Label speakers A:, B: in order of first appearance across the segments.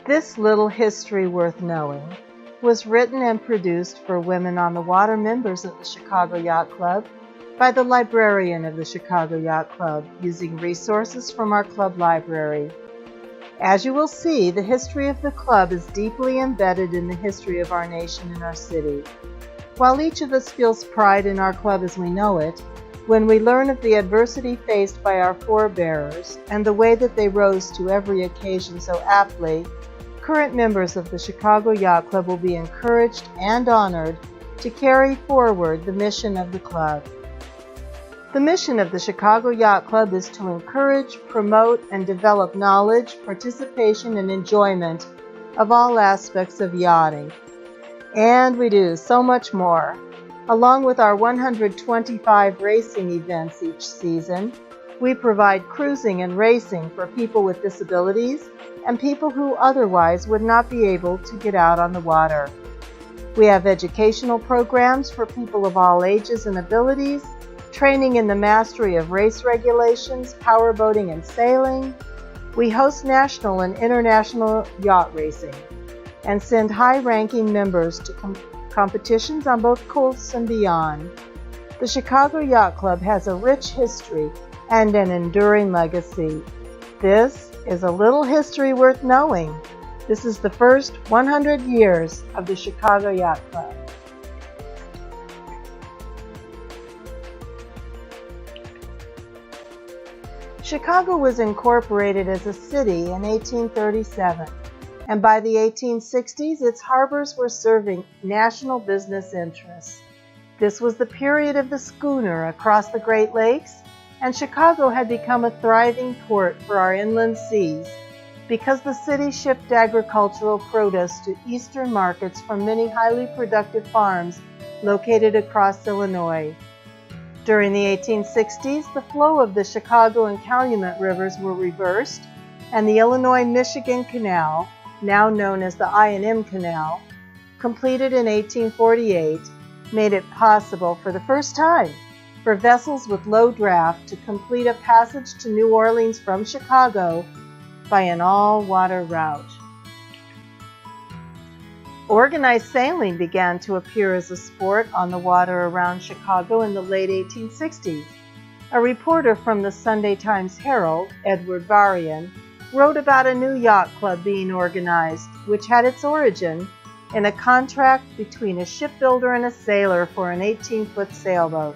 A: This little history worth knowing was written and produced for Women on the Water members of the Chicago Yacht Club by the librarian of the Chicago Yacht Club, using resources from our club library. As you will see, the history of the club is deeply embedded in the history of our nation and our city. While each of us feels pride in our club as we know it, when we learn of the adversity faced by our forebearers and the way that they rose to every occasion so aptly, current members of the Chicago Yacht Club will be encouraged and honored to carry forward the mission of the club. The mission of the Chicago Yacht Club is to encourage, promote, and develop knowledge, participation, and enjoyment of all aspects of yachting. And we do so much more. Along with our 125 racing events each season, we provide cruising and racing for people with disabilities and people who otherwise would not be able to get out on the water. We have educational programs for people of all ages and abilities, training in the mastery of race regulations, powerboating and sailing. We host national and international yacht racing and send high-ranking members to competitions on both coasts and beyond. The Chicago Yacht Club has a rich history and an enduring legacy. This is a little history worth knowing. This is the first 100 years of the Chicago Yacht Club. Chicago was incorporated as a city in 1837, and by the 1860s, its harbors were serving national business interests. This was the period of the schooner across the Great Lakes, and Chicago had become a thriving port for our inland seas because the city shipped agricultural produce to eastern markets from many highly productive farms located across Illinois. During the 1860s, the flow of the Chicago and Calumet rivers were reversed, and the Illinois-Michigan Canal, now known as the I&M Canal, completed in 1848, made it possible for the first time for vessels with low draft to complete a passage to New Orleans from Chicago by an all-water route. Organized sailing began to appear as a sport on the water around Chicago in the late 1860s. A reporter from the Sunday Times Herald, Edward Varian, wrote about a new yacht club being organized, which had its origin in a contract between a shipbuilder and a sailor for an 18-foot sailboat.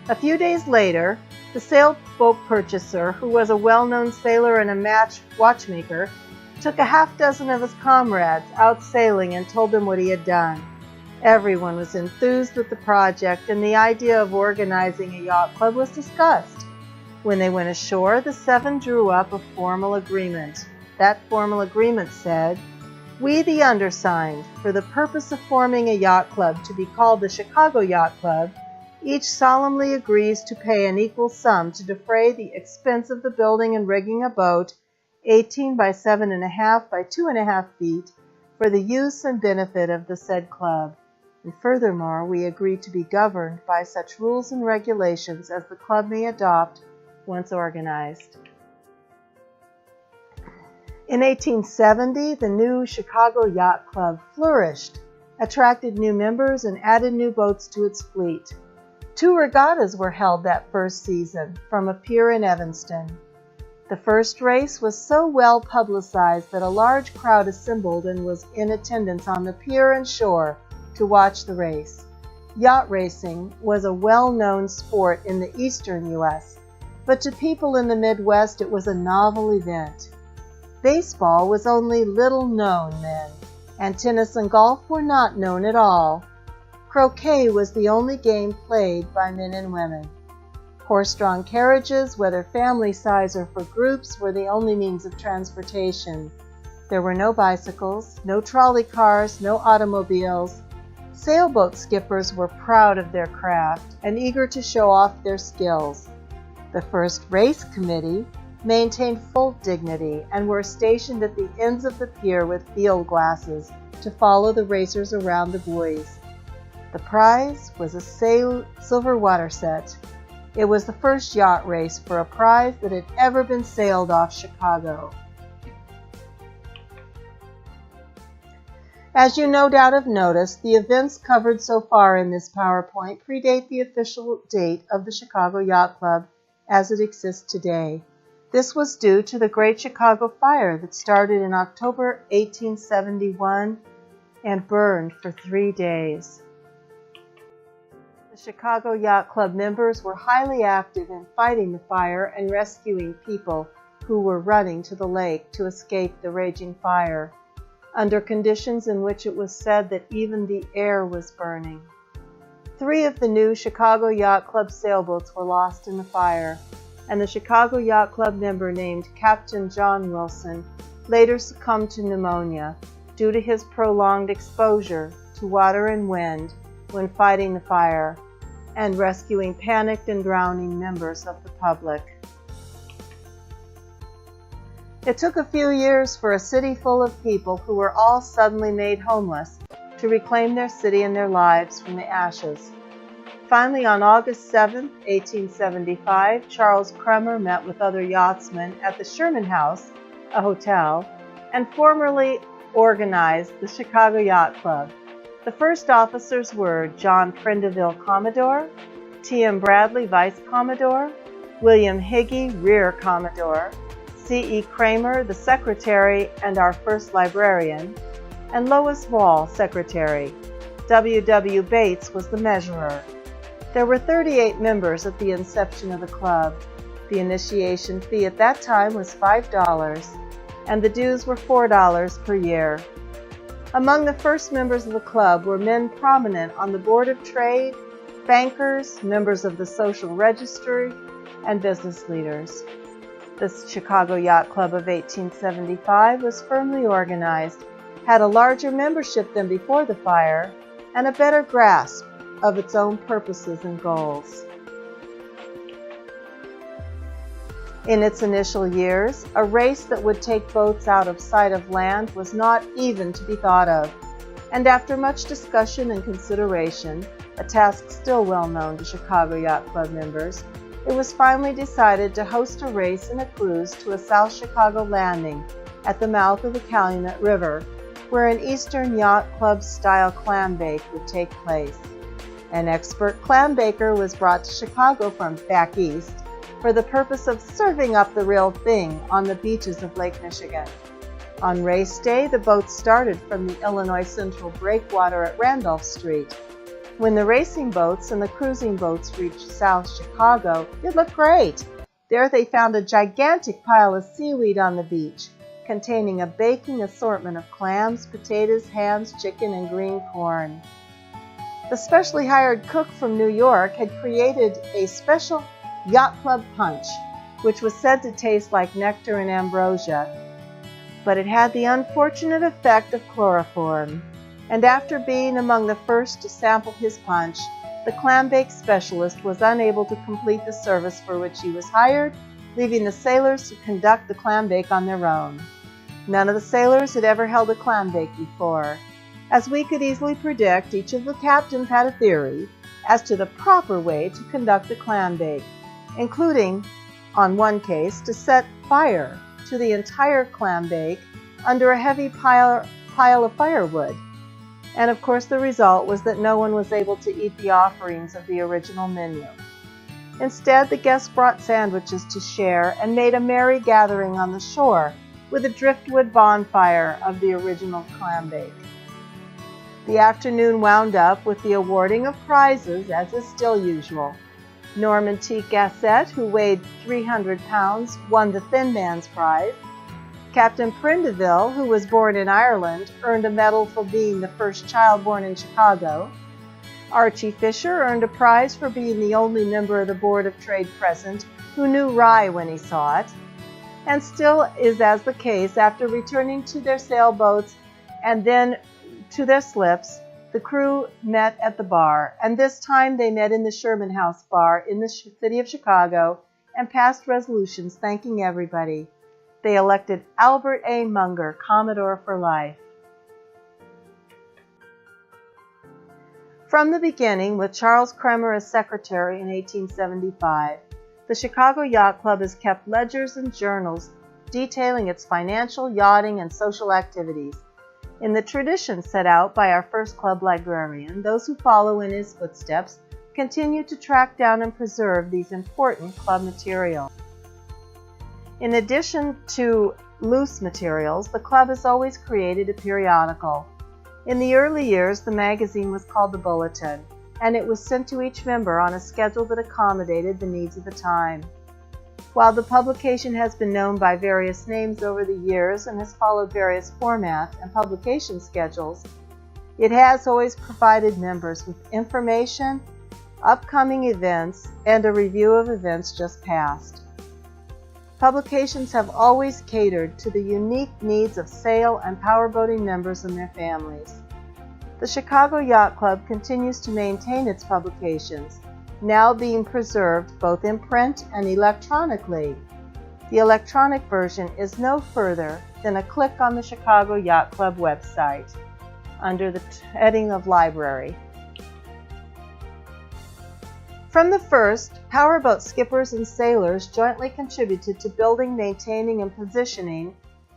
A: A few days later, the sailboat purchaser, who was a well-known sailor and a watchmaker, took a half dozen of his comrades out sailing and told them what he had done. Everyone was enthused with the project, and the idea of organizing a yacht club was discussed. When they went ashore, the seven drew up a formal agreement. That formal agreement said, "We, the undersigned, for the purpose of forming a yacht club to be called the Chicago Yacht Club, each solemnly agrees to pay an equal sum to defray the expense of the building and rigging a boat 18 by 7.5 by 2.5 feet for the use and benefit of the said club. And furthermore, we agree to be governed by such rules and regulations as the club may adopt once organized." In 1870, the new Chicago Yacht Club flourished, attracted new members, and added new boats to its fleet. 2 regattas were held that first season from a pier in Evanston. The first race was so well publicized that a large crowd assembled and was in attendance on the pier and shore to watch the race. Yacht racing was a well-known sport in the eastern U.S., but to people in the Midwest it was a novel event. Baseball was only little known then, and tennis and golf were not known at all. Croquet was the only game played by men and women. Horse-drawn carriages, whether family size or for groups, were the only means of transportation. There were no bicycles, no trolley cars, no automobiles. Sailboat skippers were proud of their craft and eager to show off their skills. The first race committee maintained full dignity and were stationed at the ends of the pier with field glasses to follow the racers around the buoys. The prize was a silver water set. It was the first yacht race for a prize that had ever been sailed off Chicago. As you no doubt have noticed, the events covered so far in this PowerPoint predate the official date of the Chicago Yacht Club as it exists today. This was due to the Great Chicago Fire that started in October 1871 and burned for 3 days. The Chicago Yacht Club members were highly active in fighting the fire and rescuing people who were running to the lake to escape the raging fire, under conditions in which it was said that even the air was burning. 3 of the new Chicago Yacht Club sailboats were lost in the fire, and the Chicago Yacht Club member named Captain John Wilson later succumbed to pneumonia due to his prolonged exposure to water and wind when fighting the fire and rescuing panicked and drowning members of the public. It took a few years for a city full of people who were all suddenly made homeless to reclaim their city and their lives from the ashes. Finally, on August 7, 1875, Charles Kremer met with other yachtsmen at the Sherman House, a hotel, and formally organized the Chicago Yacht Club. The first officers were John Prindiville, Commodore, T.M. Bradley, Vice Commodore, William Higgy, Rear Commodore, C.E. Kramer, the Secretary and our first librarian, and Lois Wall, Secretary. W.W. Bates was the measurer. There were 38 members at the inception of the club. The initiation fee at that time was $5, and the dues were $4 per year. Among the first members of the club were men prominent on the Board of Trade, bankers, members of the Social Registry, and business leaders. The Chicago Yacht Club of 1875 was firmly organized, had a larger membership than before the fire, and a better grasp of its own purposes and goals. In its initial years, a race that would take boats out of sight of land was not even to be thought of, and after much discussion and consideration, a task still well known to Chicago Yacht Club members, it was finally decided to host a race and a cruise to a South Chicago landing at the mouth of the Calumet River, where an Eastern Yacht Club-style clam bake would take place. An expert clam baker was brought to Chicago from back east for the purpose of serving up the real thing on the beaches of Lake Michigan. On race day, the boats started from the Illinois Central Breakwater at Randolph Street. When the racing boats and the cruising boats reached South Chicago, it looked great. There they found a gigantic pile of seaweed on the beach, containing a baking assortment of clams, potatoes, hams, chicken, and green corn. The specially hired cook from New York had created a special Yacht Club punch, which was said to taste like nectar and ambrosia, but it had the unfortunate effect of chloroform. And after being among the first to sample his punch, the clam bake specialist was unable to complete the service for which he was hired, leaving the sailors to conduct the clam bake on their own. None of the sailors had ever held a clam bake before. As we could easily predict, each of the captains had a theory as to the proper way to conduct the clam bake, including, on one case, to set fire to the entire clam bake under a heavy pile of firewood. And of course the result was that no one was able to eat the offerings of the original menu. Instead, the guests brought sandwiches to share and made a merry gathering on the shore with a driftwood bonfire of the original clam bake. The afternoon wound up with the awarding of prizes, as is still usual. Norman T. Gassett, who weighed 300 pounds, won the Thin Man's Prize. Captain Prindiville, who was born in Ireland, earned a medal for being the first child born in Chicago. Archie Fisher earned a prize for being the only member of the Board of Trade present who knew rye when he saw it. And still is as the case, after returning to their sailboats and then to their slips, the crew met at the bar, and this time they met in the Sherman House bar in the city of Chicago and passed resolutions thanking everybody. They elected Albert A. Munger, Commodore for life. From the beginning, with Charles Kremer as secretary in 1875, the Chicago Yacht Club has kept ledgers and journals detailing its financial, yachting, and social activities. In the tradition set out by our first club librarian, those who follow in his footsteps continue to track down and preserve these important club materials. In addition to loose materials, the club has always created a periodical. In the early years, the magazine was called the Bulletin, and it was sent to each member on a schedule that accommodated the needs of the time. While the publication has been known by various names over the years and has followed various format and publication schedules, it has always provided members with information, upcoming events, and a review of events just past. Publications have always catered to the unique needs of sail and powerboating members and their families. The Chicago Yacht Club continues to maintain its publications, now being preserved both in print and electronically. The electronic version is no further than a click on the Chicago Yacht Club website under the heading of Library. From the first, powerboat skippers and sailors jointly contributed to building, maintaining, and positioning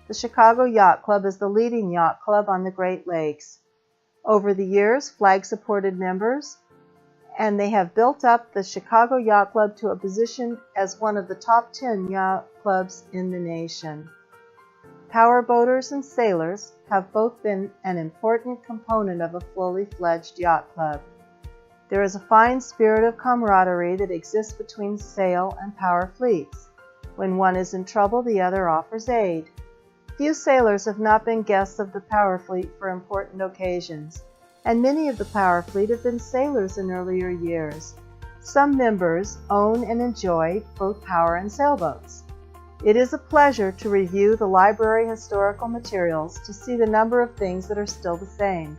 A: the Chicago Yacht Club as the leading yacht club on the Great Lakes. Over the years, flag supported members, and they have built up the Chicago Yacht Club to a position as one of the top 10 yacht clubs in the nation. Powerboaters and sailors have both been an important component of a fully fledged yacht club. There is a fine spirit of camaraderie that exists between sail and power fleets. When one is in trouble, the other offers aid. Few sailors have not been guests of the power fleet for important occasions, and many of the power fleet have been sailors in earlier years. Some members own and enjoy both power and sailboats. It is a pleasure to review the library historical materials to see the number of things that are still the same.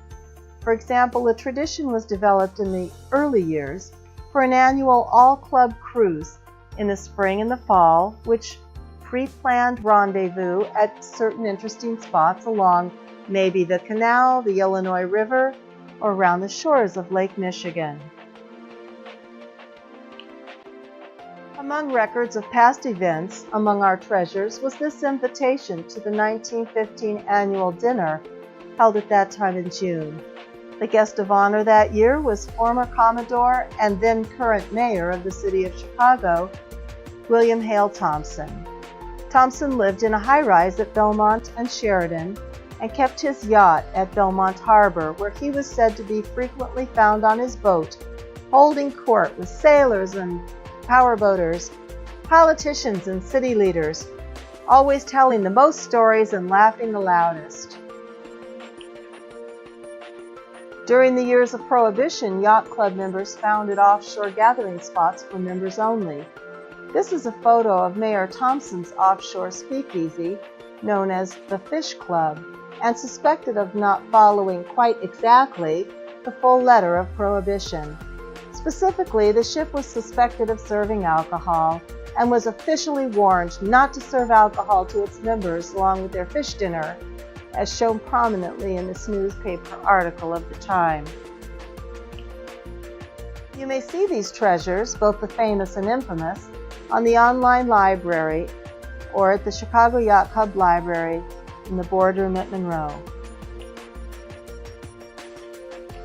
A: For example, a tradition was developed in the early years for an annual all-club cruise in the spring and the fall, which pre-planned rendezvous at certain interesting spots along maybe the canal, the Illinois River, or around the shores of Lake Michigan. Among records of past events, among our treasures was this invitation to the 1915 annual dinner held at that time in June. The guest of honor that year was former Commodore and then current mayor of the city of Chicago, William Hale Thompson. Thompson lived in a high-rise at Belmont and Sheridan and kept his yacht at Belmont Harbor, where he was said to be frequently found on his boat, holding court with sailors and powerboaters, politicians and city leaders, always telling the most stories and laughing the loudest. During the years of Prohibition, yacht club members founded offshore gathering spots for members only. This is a photo of Mayor Thompson's offshore speakeasy, known as the Fish Club, and suspected of not following quite exactly the full letter of Prohibition. Specifically, the ship was suspected of serving alcohol and was officially warned not to serve alcohol to its members along with their fish dinner, as shown prominently in this newspaper article of the time. You may see these treasures, both the famous and infamous, on the online library or at the Chicago Yacht Club Library in the boardroom at Monroe.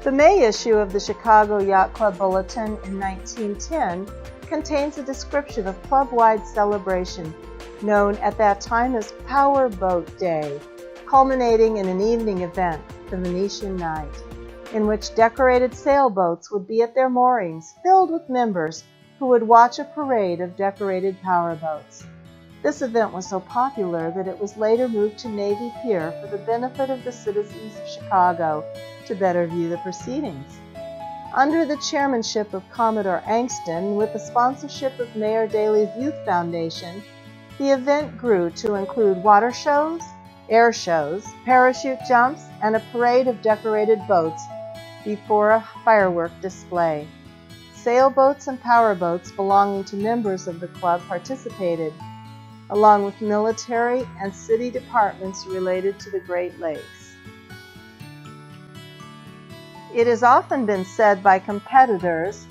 A: The May issue of the Chicago Yacht Club Bulletin in 1910 contains a description of club-wide celebration known at that time as Power Boat Day, culminating in an evening event, the Venetian Night, in which decorated sailboats would be at their moorings, filled with members who would watch a parade of decorated powerboats. This event was so popular that it was later moved to Navy Pier for the benefit of the citizens of Chicago to better view the proceedings. Under the chairmanship of Commodore Angston, with the sponsorship of Mayor Daley's Youth Foundation, the event grew to include water shows, air shows, parachute jumps, and a parade of decorated boats before a firework display. Sailboats and powerboats belonging to members of the club participated, along with military and city departments related to the Great Lakes. It has often been said by competitors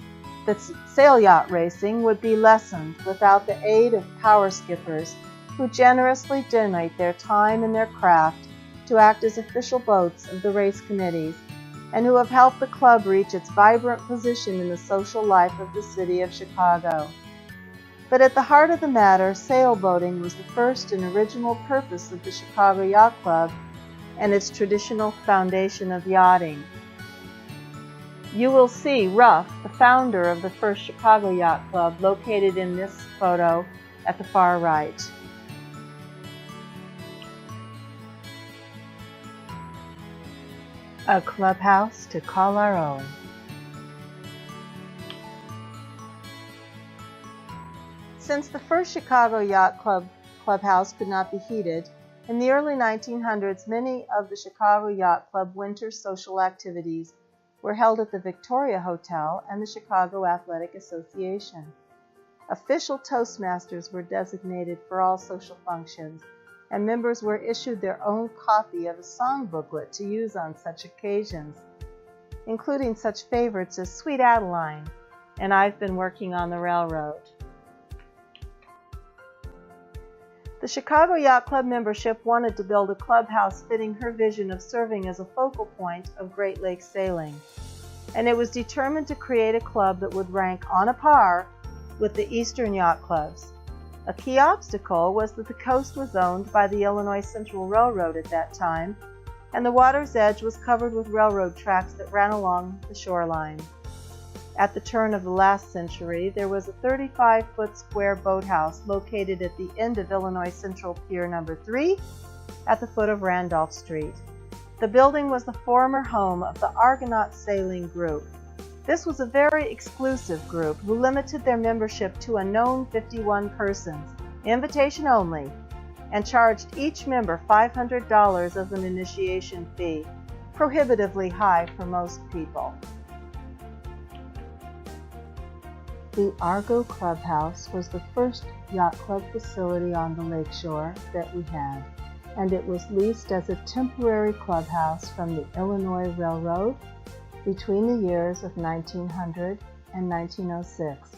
A: that sail yacht racing would be lessened without the aid of power skippers who generously donate their time and their craft to act as official boats of the race committees, and who have helped the club reach its vibrant position in the social life of the city of Chicago. But at the heart of the matter, sailboating was the first and original purpose of the Chicago Yacht Club and its traditional foundation of yachting. You will see Ruff, the founder of the first Chicago Yacht Club, located in this photo at the far right. A clubhouse to call our own. Since the first Chicago Yacht Club clubhouse could not be heated, in the early 1900s many of the Chicago Yacht Club winter social activities were held at the Victoria Hotel and the Chicago Athletic Association. Official Toastmasters were designated for all social functions, and members were issued their own copy of a song booklet to use on such occasions, including such favorites as Sweet Adeline and I've Been Working on the Railroad. The Chicago Yacht Club membership wanted to build a clubhouse fitting her vision of serving as a focal point of Great Lakes sailing, and it was determined to create a club that would rank on a par with the Eastern yacht clubs. A key obstacle was that the coast was owned by the Illinois Central Railroad at that time, and the water's edge was covered with railroad tracks that ran along the shoreline. At the turn of the last century, there was a 35-foot square boathouse located at the end of Illinois Central Pier No. 3 at the foot of Randolph Street. The building was the former home of the Argonaut Sailing Group. This was a very exclusive group who limited their membership to a known 51 persons, invitation only, and charged each member $500 as an initiation fee, prohibitively high for most people. The Argo Clubhouse was the first yacht club facility on the lakeshore that we had, and it was leased as a temporary clubhouse from the Illinois Railroad between the years of 1900 and 1906.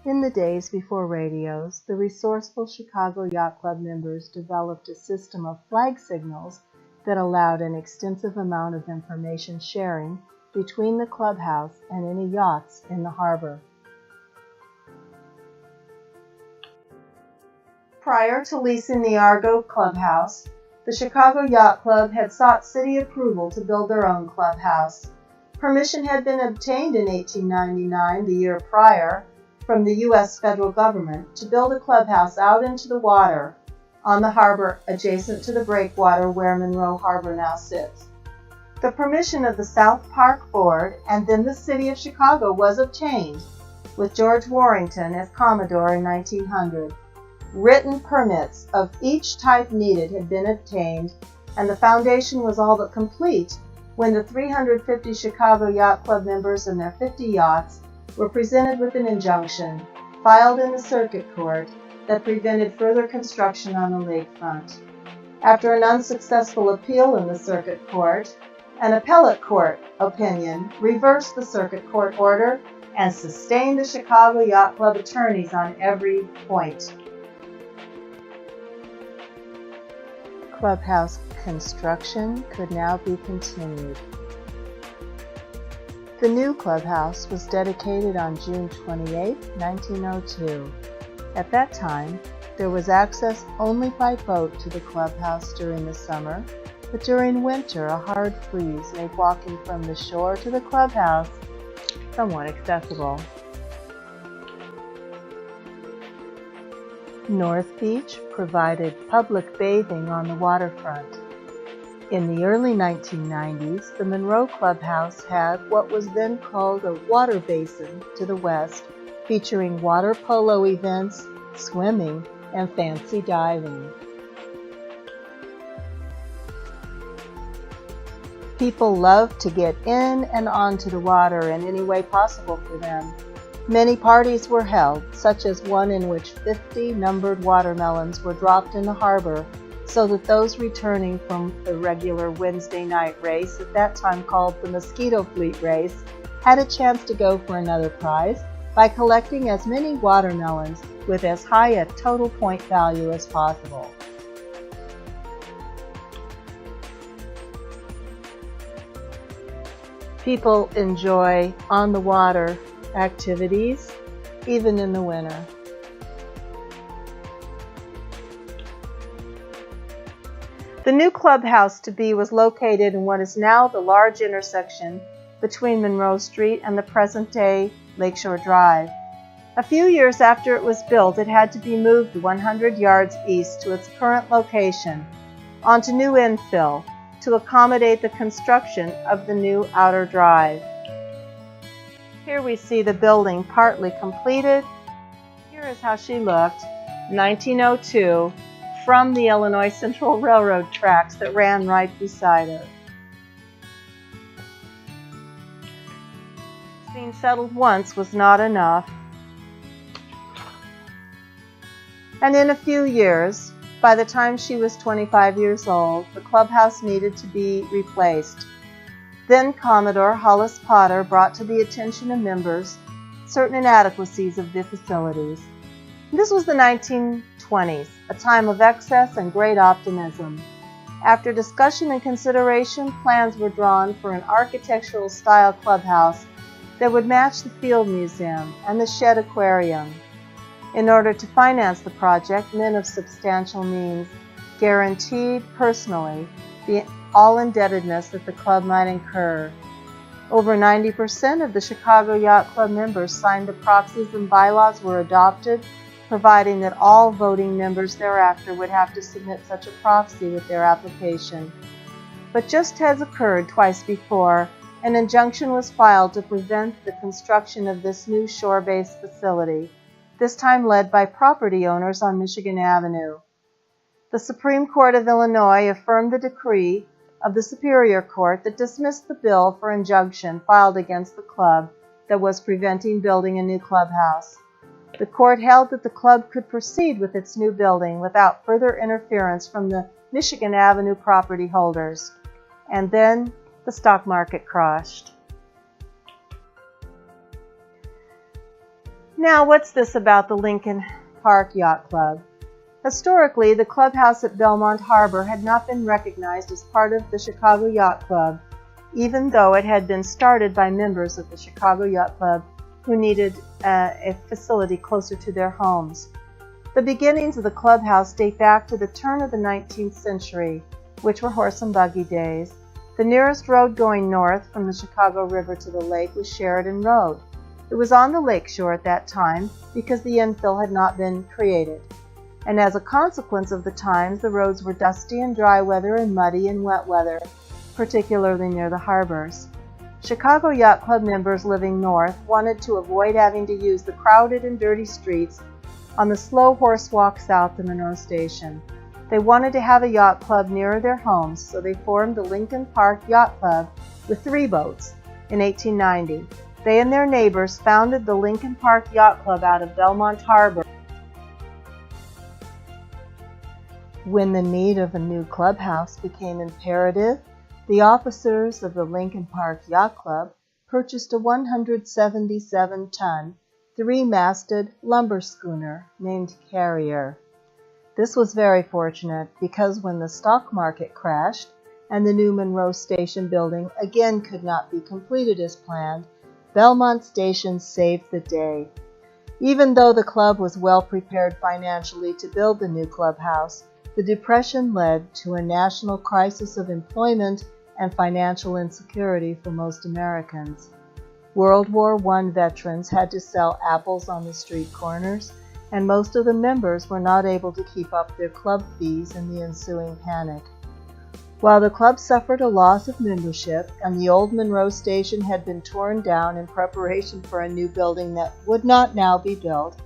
A: In the days before radios, the resourceful Chicago Yacht Club members developed a system of flag signals that allowed an extensive amount of information sharing between the clubhouse and any yachts in the harbor. Prior to leasing the Argo Clubhouse, the Chicago Yacht Club had sought city approval to build their own clubhouse. Permission had been obtained in 1899, the year prior, from the U.S. federal government to build a clubhouse out into the water on the harbor adjacent to the breakwater where Monroe Harbor now sits. The permission of the South Park Board and then the City of Chicago was obtained, with George Warrington as Commodore in 1900. Written permits of each type needed had been obtained, and the foundation was all but complete when the 350 Chicago Yacht Club members and their 50 yachts were presented with an injunction filed in the circuit court that prevented further construction on the lakefront. After an unsuccessful appeal in the circuit court, an appellate court opinion reversed the circuit court order and sustained the Chicago Yacht Club attorneys on every point. Clubhouse construction could now be continued. The new clubhouse was dedicated on June 28, 1902. At that time, there was access only by boat to the clubhouse during the summer, but during winter a hard freeze made walking from the shore to the clubhouse somewhat accessible. North Beach provided public bathing on the waterfront. In the early 1990s, the Monroe Clubhouse had what was then called a water basin to the west, featuring water polo events, swimming, and fancy diving. People loved to get in and onto the water in any way possible for them. Many parties were held, such as one in which 50 numbered watermelons were dropped in the harbor so that those returning from the regular Wednesday night race, at that time called the Mosquito Fleet Race, had a chance to go for another prize by collecting as many watermelons with as high a total point value as possible. People enjoy on-the-water activities, even in the winter. The new clubhouse to be was located in what is now the large intersection between Monroe Street and the present-day Lakeshore Drive. A few years after it was built, it had to be moved 100 yards east to its current location onto new infill to accommodate the construction of the new outer drive. Here we see the building partly completed. Here is how she looked in 1902 from the Illinois Central Railroad tracks that ran right beside her. Being settled once was not enough. And in a few years, by the time she was 25 years old, the clubhouse needed to be replaced. Then Commodore Hollis Potter brought to the attention of members certain inadequacies of the facilities. This was the 1920s, a time of excess and great optimism. After discussion and consideration, plans were drawn for an architectural style clubhouse that would match the Field Museum and the Shed Aquarium. In order to finance the project, men of substantial means guaranteed personally all indebtedness that the club might incur. Over 90% of the Chicago Yacht Club members signed the proxies and bylaws were adopted, providing that all voting members thereafter would have to submit such a proxy with their application. But just as occurred twice before, an injunction was filed to prevent the construction of this new shore-based facility, this time led by property owners on Michigan Avenue. The Supreme Court of Illinois affirmed the decree of the Superior Court that dismissed the bill for injunction filed against the club that was preventing building a new clubhouse. The court held that the club could proceed with its new building without further interference from the Michigan Avenue property holders. And then the stock market crashed. Now, what's this about the Lincoln Park Yacht Club? Historically, the clubhouse at Belmont Harbor had not been recognized as part of the Chicago Yacht Club, even though it had been started by members of the Chicago Yacht Club who needed a facility closer to their homes. The beginnings of the clubhouse date back to the turn of the 19th century, which were horse and buggy days. The nearest road going north from the Chicago River to the lake was Sheridan Road. It was on the lakeshore at that time because the infill had not been created. And as a consequence of the times, the roads were dusty in dry weather and muddy in wet weather, particularly near the harbors. Chicago Yacht Club members living north wanted to avoid having to use the crowded and dirty streets on the slow horse walk south to Monroe Station. They wanted to have a yacht club nearer their homes, so they formed the Lincoln Park Yacht Club with 3 boats in 1890. They and their neighbors founded the Lincoln Park Yacht Club out of Belmont Harbor. When the need of a new clubhouse became imperative, the officers of the Lincoln Park Yacht Club purchased a 177-ton, 3-masted lumber schooner named Carrier. This was very fortunate because when the stock market crashed and the new Monroe Station building again could not be completed as planned, Belmont Station saved the day. Even though the club was well prepared financially to build the new clubhouse, the Depression led to a national crisis of employment and financial insecurity for most Americans. World War I veterans had to sell apples on the street corners, and most of the members were not able to keep up their club fees in the ensuing panic. While the club suffered a loss of membership and the old Monroe Station had been torn down in preparation for a new building that would not now be built,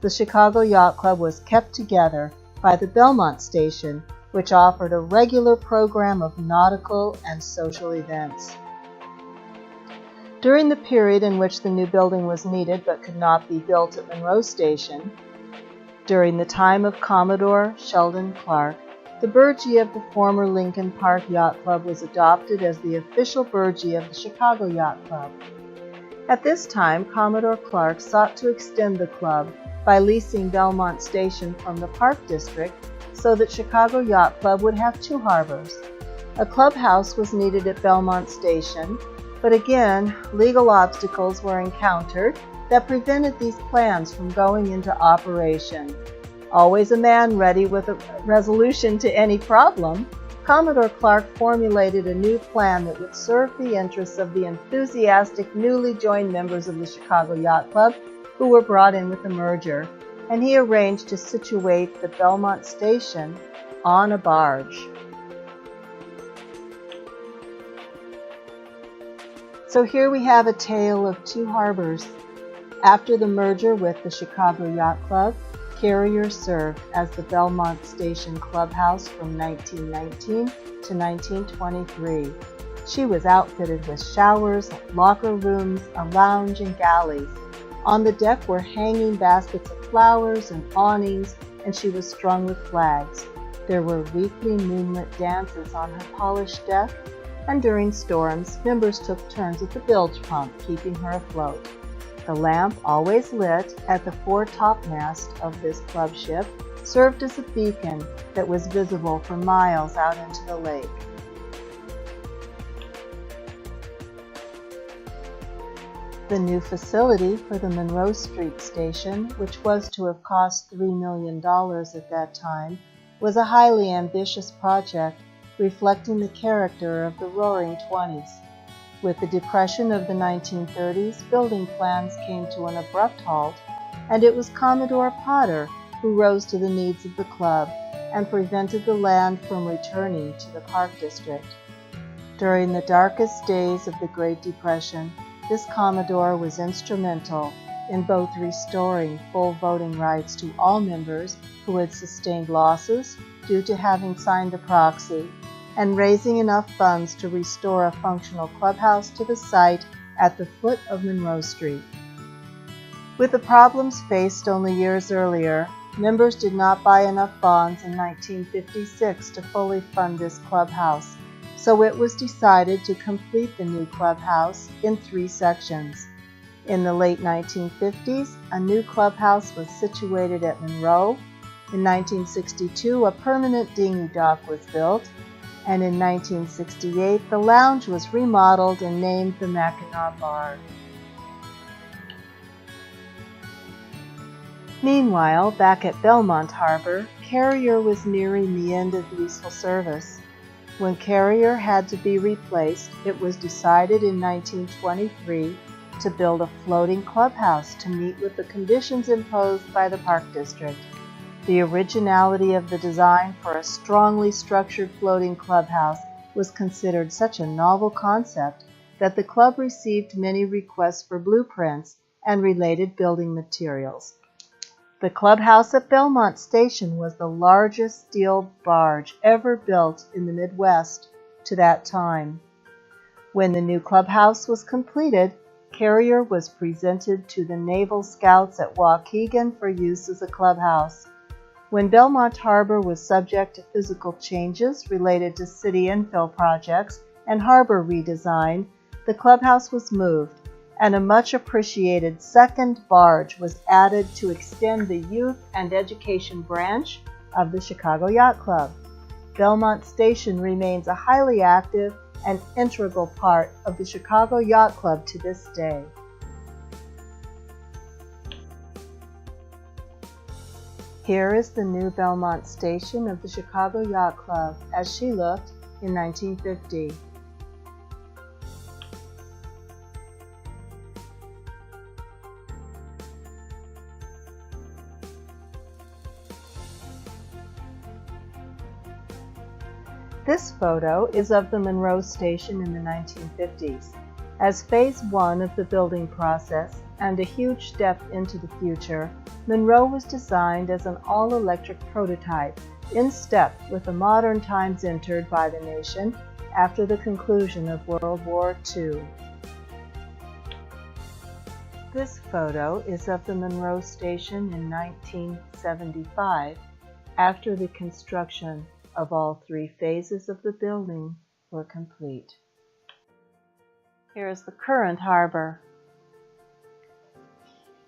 A: the Chicago Yacht Club was kept together by the Belmont Station, which offered a regular program of nautical and social events. During the period in which the new building was needed but could not be built at Monroe Station, during the time of Commodore Sheldon Clark, the burgee of the former Lincoln Park Yacht Club was adopted as the official burgee of the Chicago Yacht Club. At this time, Commodore Clark sought to extend the club by leasing Belmont Station from the Park District so that Chicago Yacht Club would have 2 harbors. A clubhouse was needed at Belmont Station, But again, legal obstacles were encountered that prevented these plans from going into operation. Always a man ready with a resolution to any problem, Commodore Clark formulated a new plan that would serve the interests of the enthusiastic newly joined members of the Chicago Yacht Club who were brought in with the merger, and he arranged to situate the Belmont Station on a barge. So here we have a tale of two harbors. After the merger with the Chicago Yacht Club, Carrier served as the Belmont Station clubhouse from 1919 to 1923. She was outfitted with showers, locker rooms, a lounge, and galleys. On the deck were hanging baskets of flowers and awnings, and she was strung with flags. There were weekly moonlit dances on her polished deck, and during storms, members took turns at the bilge pump, keeping her afloat. The lamp, always lit at the foretopmast of this club ship, served as a beacon that was visible for miles out into the lake. The new facility for the Monroe Street station, which was to have cost $3 million at that time, was a highly ambitious project reflecting the character of the Roaring Twenties. With the Depression of the 1930s, building plans came to an abrupt halt, and it was Commodore Potter who rose to the needs of the club and prevented the land from returning to the Park District. During the darkest days of the Great Depression, this Commodore was instrumental in both restoring full voting rights to all members who had sustained losses due to having signed the proxy, and raising enough funds to restore a functional clubhouse to the site at the foot of Monroe Street. With the problems faced only years earlier, members did not buy enough bonds in 1956 to fully fund this clubhouse, so it was decided to complete the new clubhouse in 3 sections. In the late 1950s, a new clubhouse was situated at Monroe. In 1962, a permanent dinghy dock was built, and in 1968, the lounge was remodeled and named the Mackinac Bar. Meanwhile, back at Belmont Harbor, Carrier was nearing the end of useful service. When Carrier had to be replaced, it was decided in 1923 to build a floating clubhouse to meet with the conditions imposed by the Park District. The originality of the design for a strongly structured floating clubhouse was considered such a novel concept that the club received many requests for blueprints and related building materials. The clubhouse at Belmont Station was the largest steel barge ever built in the Midwest to that time. When the new clubhouse was completed, Carrier was presented to the Naval Scouts at Waukegan for use as a clubhouse. When Belmont Harbor was subject to physical changes related to city infill projects and harbor redesign, the clubhouse was moved, and a much appreciated second barge was added to extend the youth and education branch of the Chicago Yacht Club. Belmont Station remains a highly active and integral part of the Chicago Yacht Club to this day. Here is the new Belmont Station of the Chicago Yacht Club as she looked in 1950. This photo is of the Monroe Station in the 1950s. As phase 1 of the building process and a huge step into the future, Monroe was designed as an all-electric prototype in step with the modern times entered by the nation after the conclusion of World War II. This photo is of the Monroe Station in 1975 after the construction of all 3 phases of the building were complete. Here is the current harbor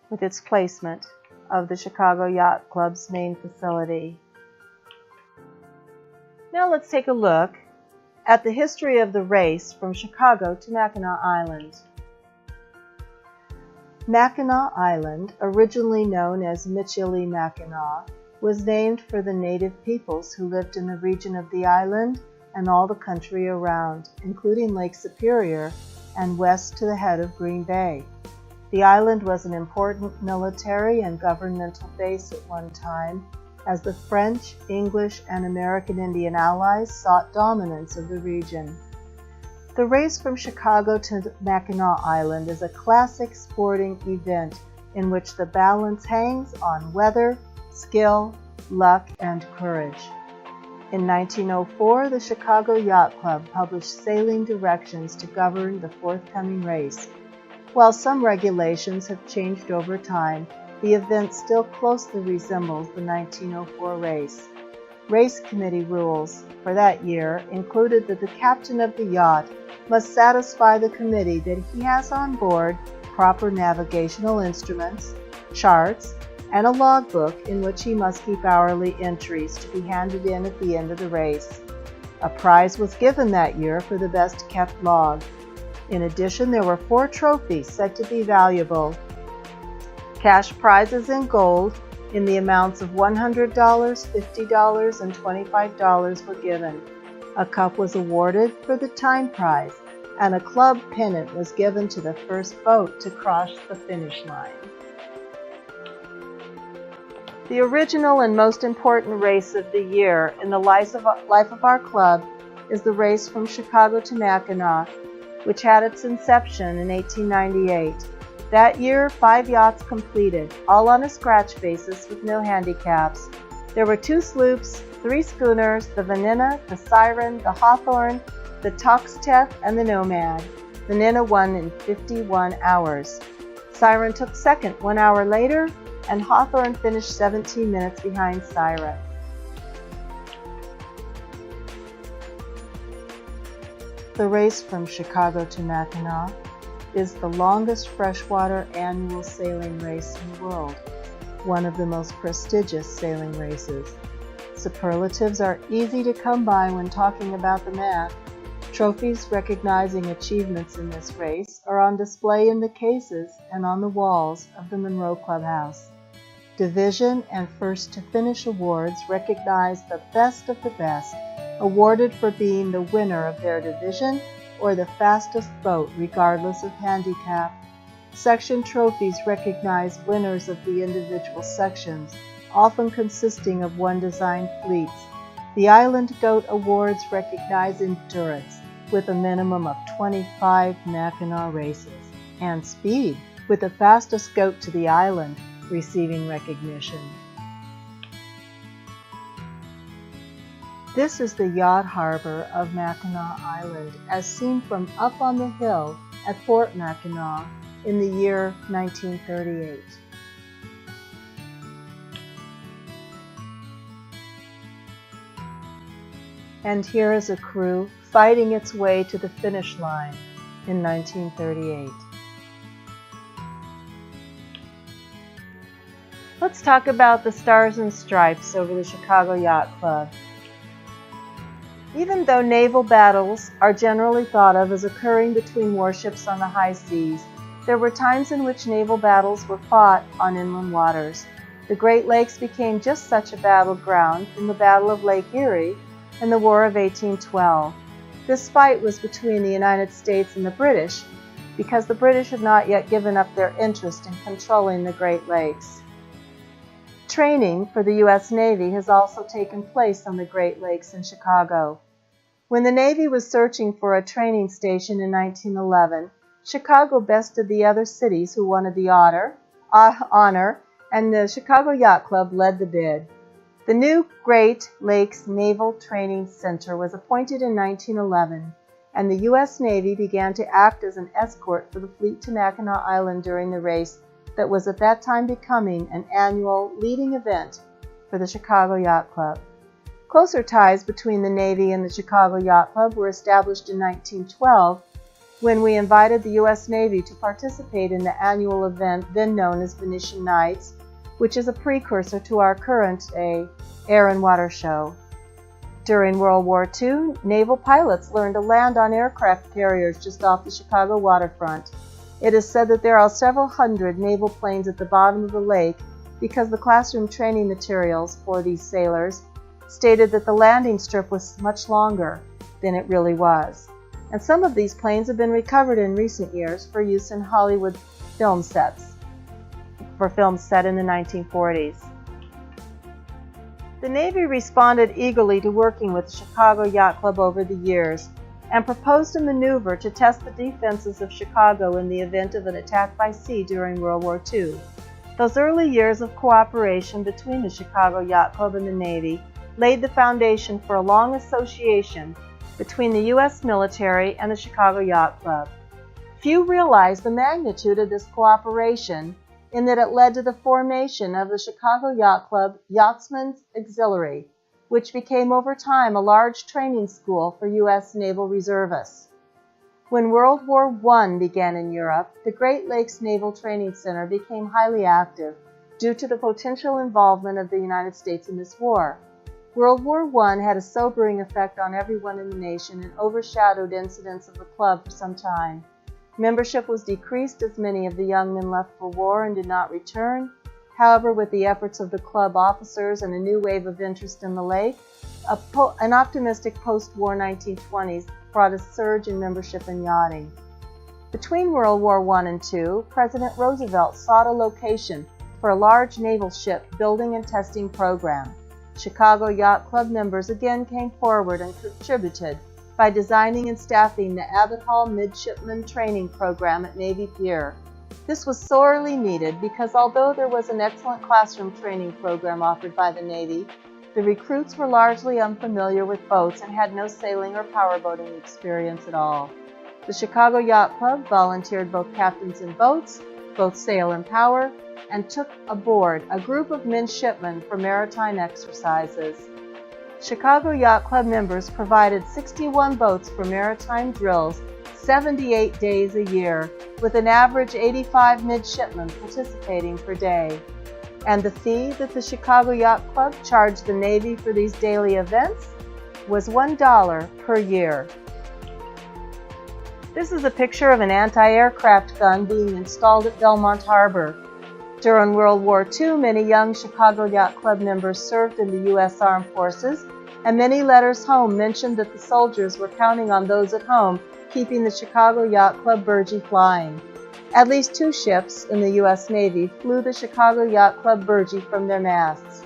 A: with its placement of the Chicago Yacht Club's main facility. Now let's take a look at the history of the race from Chicago to Mackinac Island. Mackinac Island, originally known as Michilimackinac, was named for the native peoples who lived in the region of the island and all the country around, including Lake Superior and west to the head of Green Bay. The island was an important military and governmental base at one time, as the French, English, and American Indian allies sought dominance of the region. The race from Chicago to Mackinac Island is a classic sporting event in which the balance hangs on weather, skill, luck, and courage. In 1904, the Chicago Yacht Club published sailing directions to govern the forthcoming race. While some regulations have changed over time, the event still closely resembles the 1904 race. Race committee rules for that year included that the captain of the yacht must satisfy the committee that he has on board proper navigational instruments, charts, and a logbook in which he must keep hourly entries to be handed in at the end of the race. A prize was given that year for the best kept log. In addition, there were 4 trophies said to be valuable. Cash prizes in gold in the amounts of $100, $50, and $25 were given. A cup was awarded for the time prize, and a club pennant was given to the first boat to cross the finish line. The original and most important race of the year in the life of our club is the race from Chicago to Mackinac, which had its inception in 1898. That year, 5 yachts completed, all on a scratch basis with no handicaps. There were 2 sloops, 3 schooners, the Venena, the Siren, the Hawthorne, the Toxteth, and the Nomad. Venena won in 51 hours. Siren took second 1 hour later, and Hawthorne finished 17 minutes behind Siren. The race from Chicago to Mackinac is the longest freshwater annual sailing race in the world, one of the most prestigious sailing races. Superlatives are easy to come by when talking about the math. Trophies recognizing achievements in this race are on display in the cases and on the walls of the Monroe Clubhouse. Division and first-to-finish awards recognize the best of the best, awarded for being the winner of their division or the fastest boat regardless of handicap. Section trophies recognize winners of the individual sections, often consisting of one-designed fleets. The Island Goat Awards recognize endurance, with a minimum of 25 Mackinac races, and speed, with the fastest goat to the island receiving recognition. This is the yacht harbor of Mackinac Island, as seen from up on the hill at Fort Mackinac in the year 1938. And here is a crew fighting its way to the finish line in 1938. Let's talk about the Stars and Stripes over the Chicago Yacht Club. Even though naval battles are generally thought of as occurring between warships on the high seas, there were times in which naval battles were fought on inland waters. The Great Lakes became just such a battleground in the Battle of Lake Erie and the War of 1812. This fight was between the United States and the British, because the British had not yet given up their interest in controlling the Great Lakes. Training for the U.S. Navy has also taken place on the Great Lakes in Chicago. When the Navy was searching for a training station in 1911, Chicago bested the other cities who wanted the honor, and the Chicago Yacht Club led the bid. The new Great Lakes Naval Training Center was appointed in 1911, and the U.S. Navy began to act as an escort for the fleet to Mackinac Island during the race that was at that time becoming an annual leading event for the Chicago Yacht Club. Closer ties between the Navy and the Chicago Yacht Club were established in 1912 when we invited the U.S. Navy to participate in the annual event then known as Venetian Nights, which is a precursor to our current Air and Water Show. During World War II, naval pilots learned to land on aircraft carriers just off the Chicago waterfront. It is said that there are several hundred naval planes at the bottom of the lake because the classroom training materials for these sailors stated that the landing strip was much longer than it really was. And some of these planes have been recovered in recent years for use in Hollywood film sets, for films set in the 1940s. The Navy responded eagerly to working with the Chicago Yacht Club over the years and proposed a maneuver to test the defenses of Chicago in the event of an attack by sea during World War II. Those early years of cooperation between the Chicago Yacht Club and the Navy laid the foundation for a long association between the U.S. military and the Chicago Yacht Club. Few realized the magnitude of this cooperation in that it led to the formation of the Chicago Yacht Club Yachtsmen's Auxiliary, which became over time a large training school for U.S. naval reservists. When World War I began in Europe, the Great Lakes Naval Training Center became highly active due to the potential involvement of the United States in this war. World War I had a sobering effect on everyone in the nation and overshadowed incidents of the club for some time. Membership was decreased as many of the young men left for war and did not return. However, with the efforts of the club officers and a new wave of interest in the lake, an optimistic post-war 1920s brought a surge in membership in yachting. Between World War I and II, President Roosevelt sought a location for a large naval ship building and testing program. Chicago Yacht Club members again came forward and contributed by designing and staffing the Abbott Hall Midshipman Training Program at Navy Pier. This was sorely needed because although there was an excellent classroom training program offered by the Navy, the recruits were largely unfamiliar with boats and had no sailing or powerboating experience at all. The Chicago Yacht Club volunteered both captains in boats, both sail and power, and took aboard a group of midshipmen for maritime exercises. Chicago Yacht Club members provided 61 boats for maritime drills 78 days a year, with an average 85 midshipmen participating per day. And the fee that the Chicago Yacht Club charged the Navy for these daily events was $1 per year. This is a picture of an anti-aircraft gun being installed at Belmont Harbor. During World War II, many young Chicago Yacht Club members served in the U.S. Armed Forces, and many letters home mentioned that the soldiers were counting on those at home keeping the Chicago Yacht Club Burgee flying. At least 2 ships in the U.S. Navy flew the Chicago Yacht Club Burgee from their masts.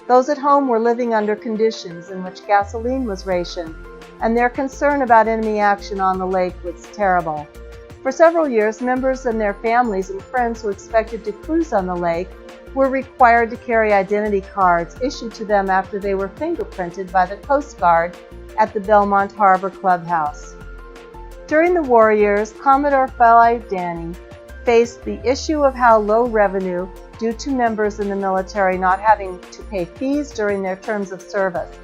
A: Those at home were living under conditions in which gasoline was rationed, and their concern about enemy action on the lake was terrible. For several years, members and their families and friends who expected to cruise on the lake were required to carry identity cards issued to them after they were fingerprinted by the Coast Guard at the Belmont Harbor Clubhouse. During the war years, Commodore Fellow Danny faced the issue of how low revenue due to members in the military not having to pay fees during their terms of service.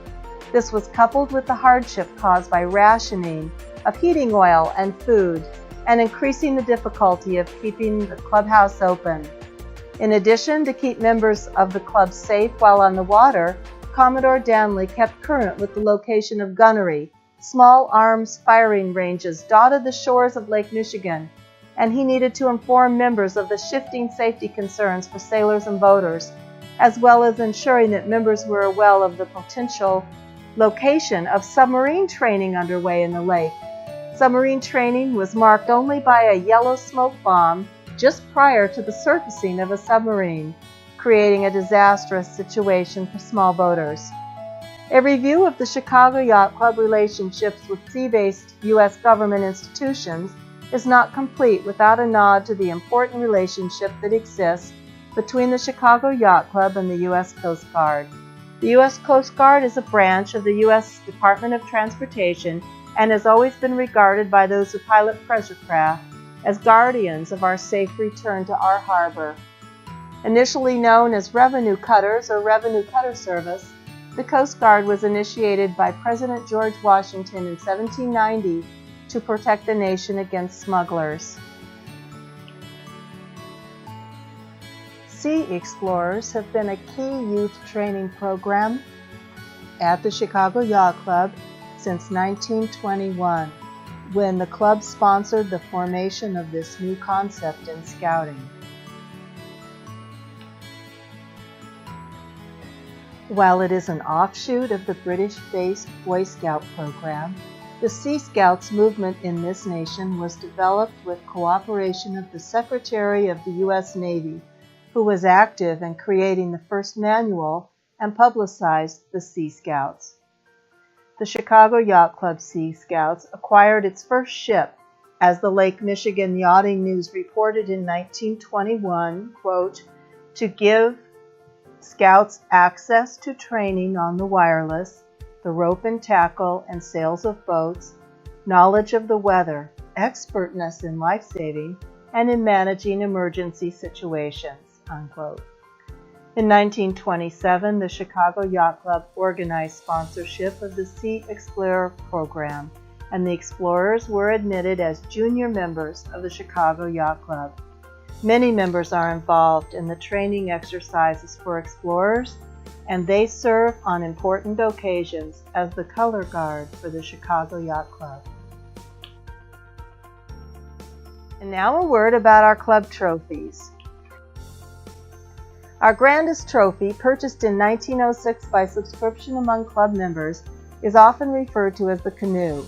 A: This was coupled with the hardship caused by rationing of heating oil and food, and increasing the difficulty of keeping the clubhouse open. In addition, to keep members of the club safe while on the water, Commodore Danley kept current with the location of gunnery, small arms firing ranges dotted the shores of Lake Michigan, and he needed to inform members of the shifting safety concerns for sailors and boaters, as well as ensuring that members were aware of the potential location of submarine training underway in the lake. Submarine training was marked only by a yellow smoke bomb just prior to the surfacing of a submarine, creating a disastrous situation for small boaters. A review of the Chicago Yacht Club relationships with sea-based U.S. government institutions is not complete without a nod to the important relationship that exists between the Chicago Yacht Club and the U.S. Coast Guard. The U.S. Coast Guard is a branch of the U.S. Department of Transportation and has always been regarded by those who pilot pleasure craft as guardians of our safe return to our harbor. Initially known as Revenue Cutters or Revenue Cutter Service, the Coast Guard was initiated by President George Washington in 1790 to protect the nation against smugglers. Sea Explorers have been a key youth training program at the Chicago Yacht Club since 1921, when the club sponsored the formation of this new concept in scouting. While it is an offshoot of the British-based Boy Scout program, the Sea Scouts movement in this nation was developed with cooperation of the Secretary of the U.S. Navy, who was active in creating the first manual and publicized the Sea Scouts. The Chicago Yacht Club Sea Scouts acquired its first ship, as the Lake Michigan Yachting News reported in 1921, quote, to give Scouts access to training on the wireless, the rope and tackle and sails of boats, knowledge of the weather, expertness in life-saving, and in managing emergency situations, unquote. In 1927, the Chicago Yacht Club organized sponsorship of the Sea Explorer program, and the explorers were admitted as junior members of the Chicago Yacht Club. Many members are involved in the training exercises for explorers, and they serve on important occasions as the color guard for the Chicago Yacht Club. And now a word about our club trophies. Our grandest trophy, purchased in 1906 by subscription among club members, is often referred to as the canoe.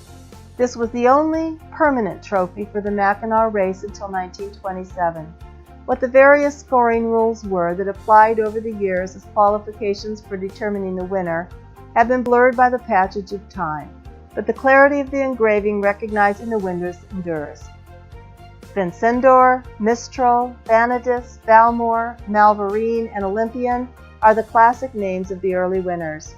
A: This was the only permanent trophy for the Mackinac race until 1927. What the various scoring rules were that applied over the years as qualifications for determining the winner have been blurred by the passage of time, but the clarity of the engraving recognizing the winners endures. Vincendor, Mistral, Vanadis, Valmore, Malvarine, and Olympian are the classic names of the early winners.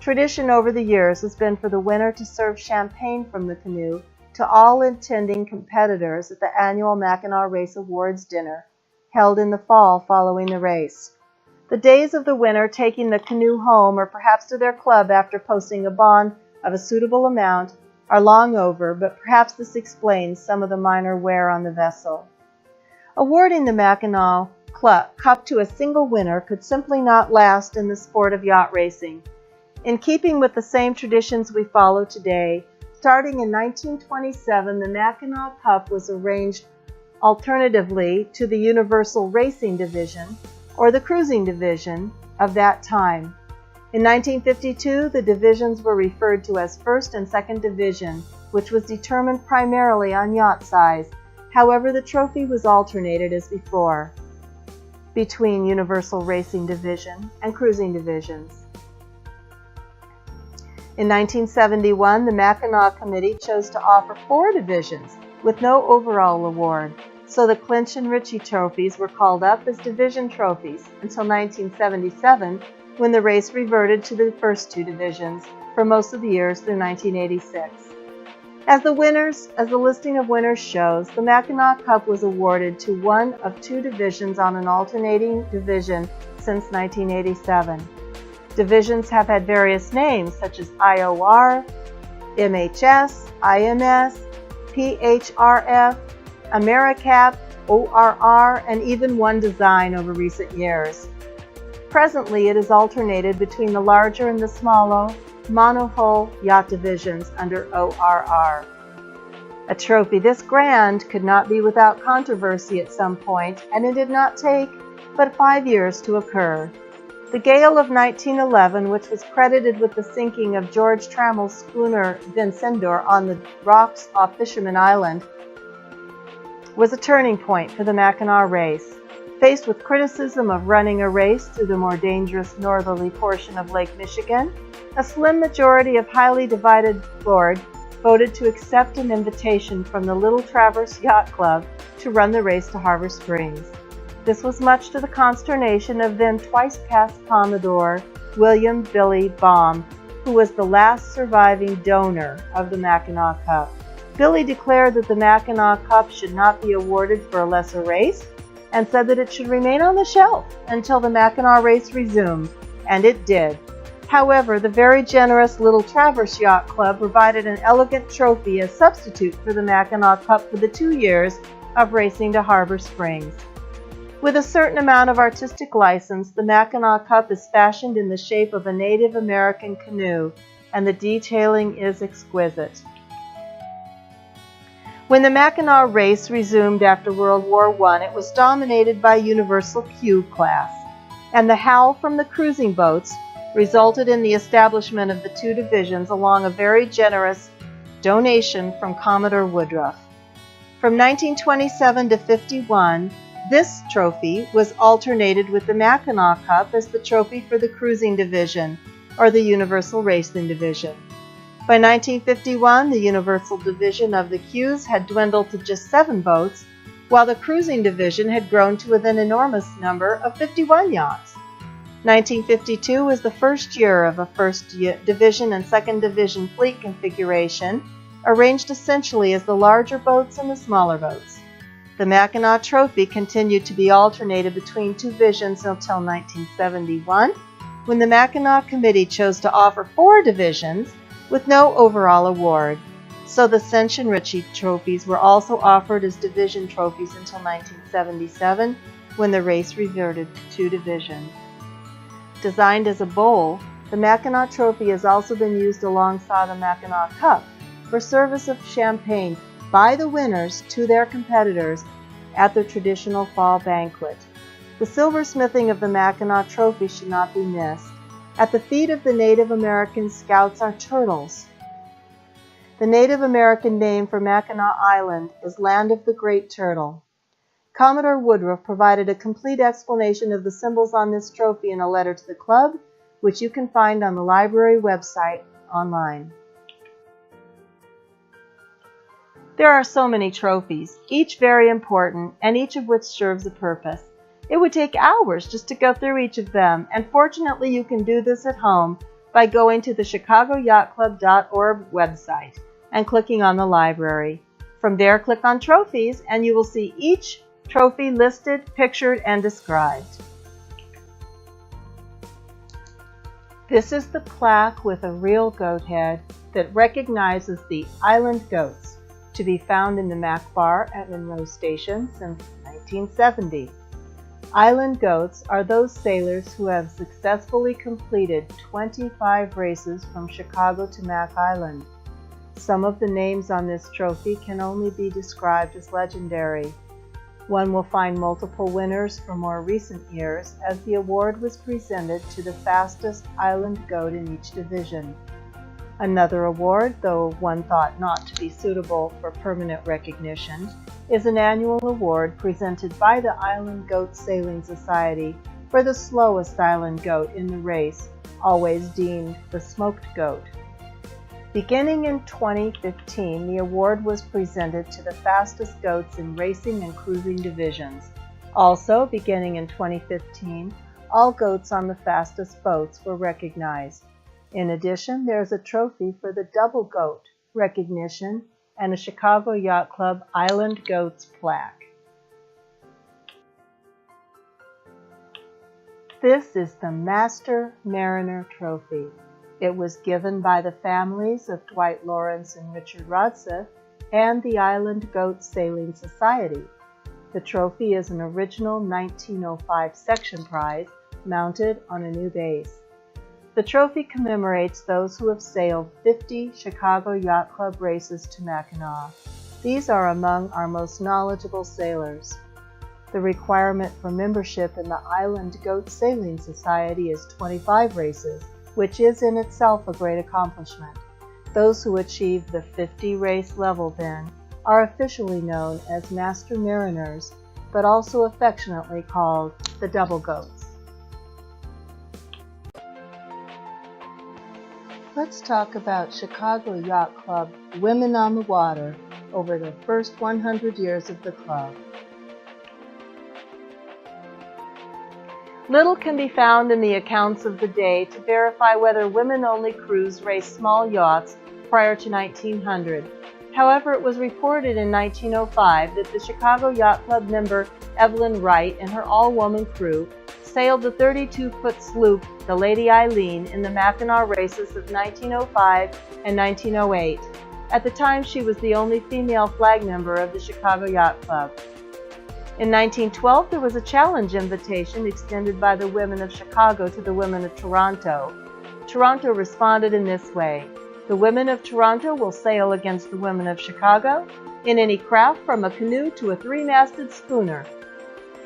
A: Tradition over the years has been for the winner to serve champagne from the canoe to all intending competitors at the annual Mackinac Race Awards dinner, held in the fall following the race. The days of the winner taking the canoe home or perhaps to their club after posting a bond of a suitable amount are long over, but perhaps this explains some of the minor wear on the vessel. Awarding the Mackinac Cup to a single winner could simply not last in the sport of yacht racing. In keeping with the same traditions we follow today, starting in 1927, the Mackinac Cup was arranged alternatively to the Universal Racing Division or the Cruising Division of that time. In 1952, the divisions were referred to as First and Second Division, which was determined primarily on yacht size. However, the trophy was alternated as before between Universal Racing Division and Cruising Divisions. In 1971, the Mackinac Committee chose to offer 4 divisions with no overall award, so the Clinch and Ritchie trophies were called up as division trophies until 1977, when the race reverted to the first 2 divisions for most of the years through 1986. As the listing of winners shows, the Mackinac Cup was awarded to one of 2 divisions on an alternating division since 1987. Divisions have had various names such as IOR, MHS, IMS, PHRF, AmeriCap, ORR, and even one design over recent years. Presently, it is alternated between the larger and the smaller monohull yacht divisions under ORR. A trophy this grand could not be without controversy at some point, and it did not take but 5 years to occur. The gale of 1911, which was credited with the sinking of George Trammell's schooner Vincendor on the rocks off Fisherman Island, was a turning point for the Mackinac race. Faced with criticism of running a race through the more dangerous northerly portion of Lake Michigan, a slim majority of highly divided board voted to accept an invitation from the Little Traverse Yacht Club to run the race to Harbor Springs. This was much to the consternation of then twice-past Commodore William Billy Baum, who was the last surviving donor of the Mackinac Cup. Billy declared that the Mackinac Cup should not be awarded for a lesser race, and said that it should remain on the shelf until the Mackinac race resumed, and it did. However, the very generous Little Traverse Yacht Club provided an elegant trophy as substitute for the Mackinac Cup for the 2 years of racing to Harbor Springs. With a certain amount of artistic license, the Mackinac Cup is fashioned in the shape of a Native American canoe, and the detailing is exquisite. When the Mackinac race resumed after World War I, it was dominated by Universal Q class, and the howl from the cruising boats resulted in the establishment of the two divisions along a very generous donation from Commodore Woodruff. From 1927 to 51, this trophy was alternated with the Mackinac Cup as the trophy for the cruising division, or the Universal Racing Division. By 1951, the Universal Division of the Qs had dwindled to just 7 boats, while the cruising division had grown to an enormous number of 51 yachts. 1952 was the first year of a first division and second division fleet configuration, arranged essentially as the larger boats and the smaller boats. The Mackinac Trophy continued to be alternated between 2 divisions until 1971, when the Mackinac Committee chose to offer 4 divisions with no overall award. So the Sench and Ritchie trophies were also offered as division trophies until 1977, when the race reverted to 2 divisions. Designed as a bowl, the Mackinac Trophy has also been used alongside the Mackinac Cup for service of champagne by the winners to their competitors at their traditional fall banquet. The silversmithing of the Mackinac Trophy should not be missed. At the feet of the Native American scouts are turtles. The Native American name for Mackinac Island is Land of the Great Turtle. Commodore Woodruff provided a complete explanation of the symbols on this trophy in a letter to the club, which you can find on the library website online. There are so many trophies, each very important, and each of which serves a purpose. It would take hours just to go through each of them, and fortunately you can do this at home by going to the chicagoyachtclub.org website and clicking on the library. From there, click on Trophies, and you will see each trophy listed, pictured, and described. This is the plaque with a real goat head that recognizes the island goats, to be found in the Mac Bar at Monroe Station since 1970. Island goats are those sailors who have successfully completed 25 races from Chicago to Mack Island. Some of the names on this trophy can only be described as legendary. One will find multiple winners for more recent years, as the award was presented to the fastest island goat in each division. Another award, though one thought not to be suitable for permanent recognition, is an annual award presented by the Island Goat Sailing Society for the slowest island goat in the race, always deemed the smoked goat. Beginning in 2015, the award was presented to the fastest goats in racing and cruising divisions. Also, beginning in 2015, all goats on the fastest boats were recognized. In addition, there is a trophy for the double goat recognition and a Chicago Yacht Club Island Goats plaque. This is the Master Mariner Trophy. It was given by the families of Dwight Lawrence and Richard Rodseth and the Island Goat Sailing Society. The trophy is an original 1905 section prize mounted on a new base. The trophy commemorates those who have sailed 50 Chicago Yacht Club races to Mackinac. These are among our most knowledgeable sailors. The requirement for membership in the Island Goat Sailing Society is 25 races, which is in itself a great accomplishment. Those who achieve the 50 race level then are officially known as Master Mariners, but also affectionately called the Double Goats. Let's talk about Chicago Yacht Club Women on the Water over the first 100 years of the club. Little can be found in the accounts of the day to verify whether women-only crews raced small yachts prior to 1900. However, it was reported in 1905 that the Chicago Yacht Club member Evelyn Wright and her all-woman crew sailed the 32-foot sloop, the Lady Eileen, in the Mackinac races of 1905 and 1908. At the time, she was the only female flag member of the Chicago Yacht Club. In 1912, there was a challenge invitation extended by the women of Chicago to the women of Toronto. Toronto responded in this way: "The women of Toronto will sail against the women of Chicago in any craft from a canoe to a three-masted schooner."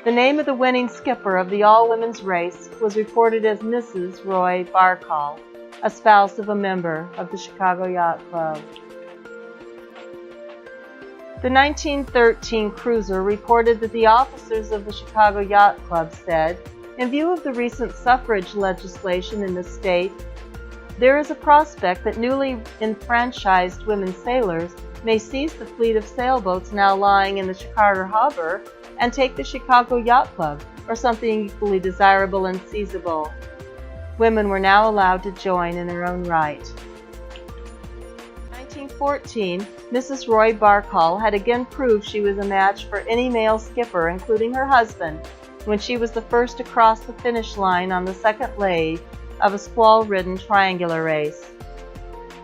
A: The name of the winning skipper of the all-women's race was reported as Mrs. Roy Barcall, a spouse of a member of the Chicago Yacht Club. The 1913 cruiser reported that the officers of the Chicago Yacht Club said, "In view of the recent suffrage legislation in the state, there is a prospect that newly enfranchised women sailors may seize the fleet of sailboats now lying in the Chicago harbor and take the Chicago Yacht Club, or something equally desirable and seizable." Women were now allowed to join in their own right. In 1914, Mrs. Roy Barcall had again proved she was a match for any male skipper, including her husband, when she was the first to cross the finish line on the second leg of a squall-ridden triangular race.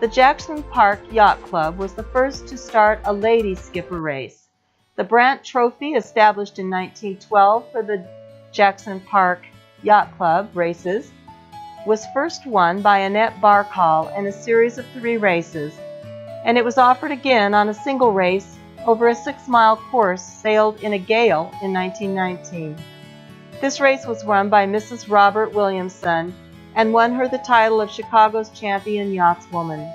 A: The Jackson Park Yacht Club was the first to start a lady skipper race. The Brandt Trophy, established in 1912 for the Jackson Park Yacht Club races, was first won by Annette Barcall in a series of 3 races, and it was offered again on a single race over a 6-mile course sailed in a gale in 1919. This race was run by Mrs. Robert Williamson and won her the title of Chicago's champion yachtswoman.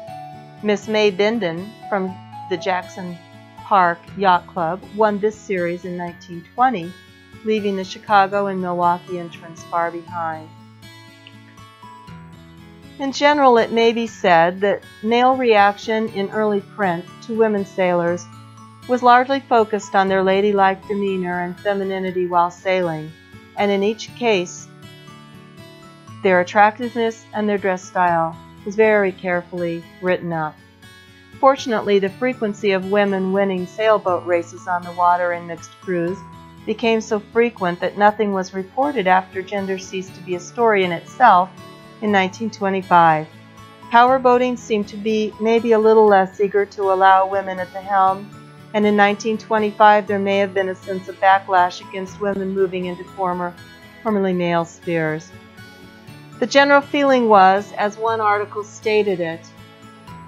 A: Miss May Binden from the Jackson Park Yacht Club won this series in 1920, leaving the Chicago and Milwaukee entrants far behind. In general, it may be said that male reaction in early print to women sailors was largely focused on their ladylike demeanor and femininity while sailing, and in each case, their attractiveness and their dress style was very carefully written up. Fortunately, the frequency of women winning sailboat races on the water in mixed crews became so frequent that nothing was reported after gender ceased to be a story in itself in 1925. Powerboating seemed to be maybe a little less eager to allow women at the helm, and in 1925 there may have been a sense of backlash against women moving into formerly male spheres. The general feeling was, as one article stated it,